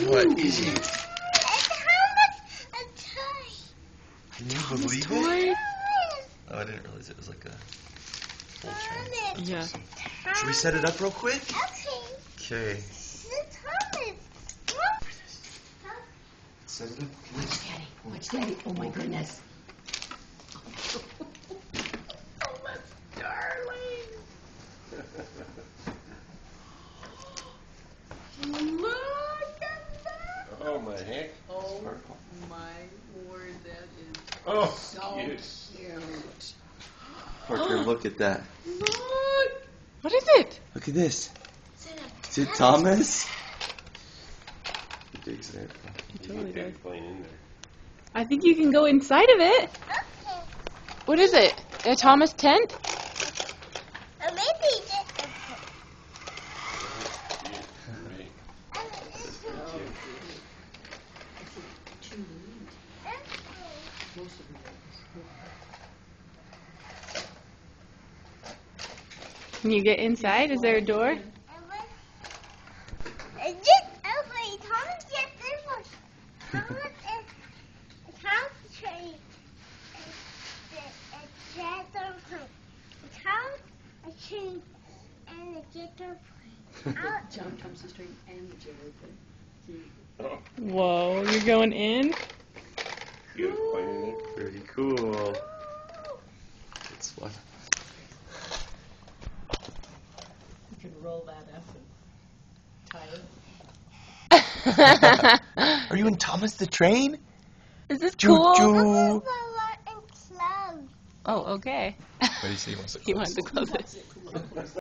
What is he? Can you believe it? Oh, I didn't realize it was like a full train. Yeah. Awesome. Should we set it up real quick? Okay. Set it up. Watch Daddy. Watch Daddy. Oh my goodness. Oh, my darling. Look at that. Oh my heck. Oh my word, that is so cute. Parker, look at that. Look. What is it? Look at this. Is it Thomas? He digs it. He totally does. Plane in there. I think you can go inside of it. What is it? A Thomas tent? Can you get inside? Is there a door? John Thompson Street and the Jerry. Oh, Whoa, you're going in? you have a plane in there? Pretty cool. It's fun. You can roll that up and tie it. Are you in Thomas the Train? Is this Choo cool? choo. Oh, okay. What do you say? He wants to He wanted to close it.